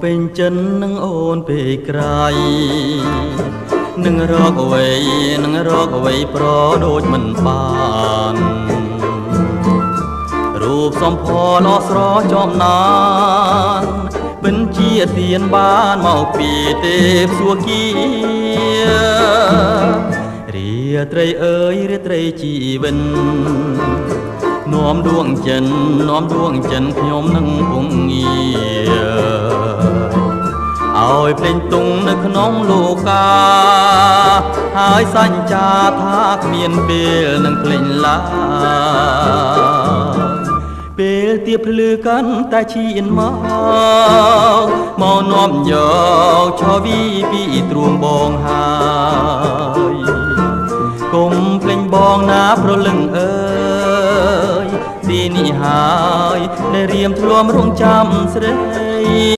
ពេញចិននឹងអូនពេកក្រៃនឹងរកអ្វីប្រដូចមិនបានរូបសំផស្សល្អស្រចំណានពិនជាទានបានមកពីទេពសួគ៌រាត្រីអើយរាត្រីជីវិននាំដួងចិនខ្ញុំនឹងពងងាឲ្យភ្លេងទុងនៅក្នុងលោកាហើយសញ្ចាថាគ្មានពេលនឹងភ្លេងឡើយពេលទៀបភ្លឺកាន់តែឈានមកនាំយកឆវីពីទ្រូងបងហើយគុំភ្លេងបងណាប្រលឹងអើយទីនេះហើយដែលរៀមធ្លាមរងចាំស្រី